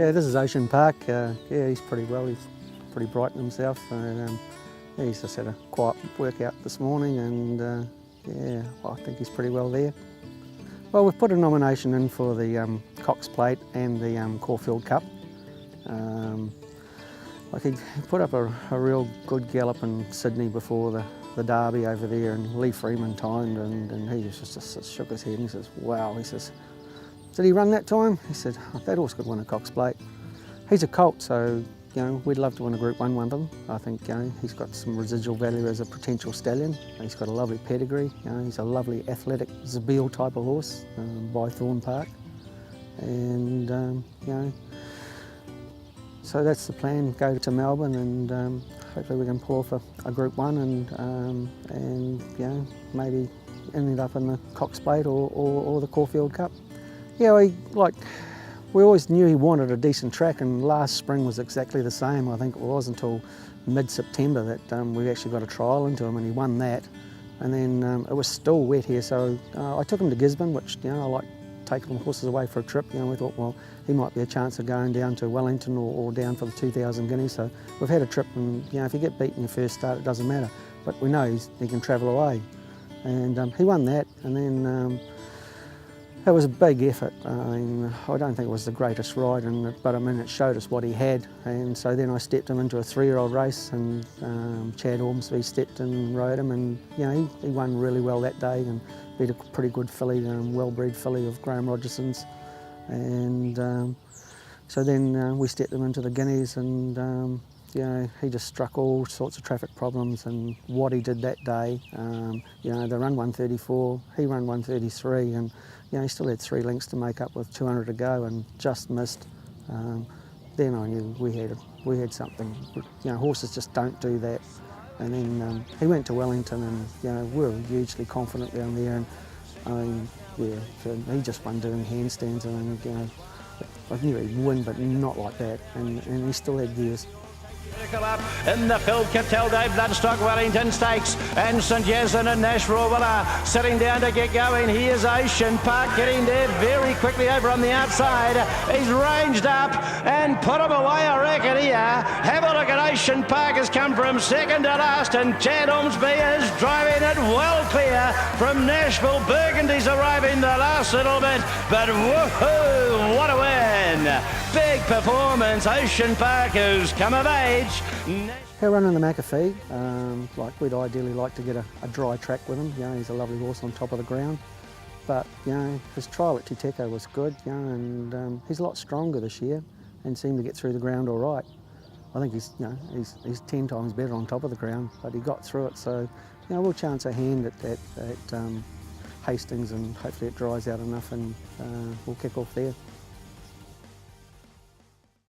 Yeah, this is Ocean Park. Yeah, he's pretty well. He's pretty bright in himself. And, yeah, he's just had a quiet workout this morning, and yeah, I think he's pretty well there. Well, we've put a nomination in for the Cox Plate and the Caulfield Cup. Like he put up a real good gallop in Sydney before the Derby over there, and Lee Freeman timed, and he just shook his head and he says, wow, he says, did he run that time? He said, oh, that horse could win a Cox Plate. He's a colt, so you know, we'd love to win a Group 1 with him. I think he's got some residual value as a potential stallion. He's got a lovely pedigree. He's a lovely athletic Zabeel type of horse by Thorne Park. And so that's the plan, go to Melbourne, and hopefully we can pull off a Group 1 and maybe end up in the Cox Plate or the Caulfield Cup. Yeah, we always knew he wanted a decent track, and last spring was exactly the same. I think it was until mid-September that we actually got a trial into him, and he won that. And then it was still wet here, so I took him to Gisborne, which I like taking horses away for a trip. We thought, well, he might be a chance of going down to Wellington or down for the 2,000 guineas. So we've had a trip, and if you get beaten your first start, it doesn't matter. But we know he can travel away, and he won that. And then it was a big effort. I mean, I don't think it was the greatest ride, but I mean, it showed us what he had. And so then I stepped him into a 3-year-old race, and Chad Ormsby stepped in and rode him, and he won really well that day and beat a pretty good filly, well-bred filly of Graham Rogerson's. And so then we stepped him into the Guineas, and he just struck all sorts of traffic problems, and what he did that day, they run 134, he ran 133, and he still had 3 lengths to make up with 200 to go and just missed. Then I knew we had something. Horses just don't do that. And then he went to Wellington, and we were hugely confident down there. And so he just won doing handstands, and I knew he'd win, but not like that. And he still had gears. Up in the field, Cattell Day, Bloodstock, Wellington Stakes, and St Jason and Nashville Willa sitting down to get going. Here's Ocean Park getting there very quickly over on the outside. He's ranged up and put him away, I reckon, here. Have a look at Ocean Park, has come from second to last, and Chad Ormsby is driving it well clear from Nashville. Burgundy's arriving the last little bit, but woohoo, what a win! Big performance, Ocean Park, who's come of age. He'll run in the McAfee. We'd ideally like to get a dry track with him. He's a lovely horse on top of the ground. But his trial at Titeco was good, and he's a lot stronger this year and seemed to get through the ground all right. I think he's 10 times better on top of the ground, but he got through it. So we'll chance a hand at Hastings, and hopefully it dries out enough, and we'll kick off there.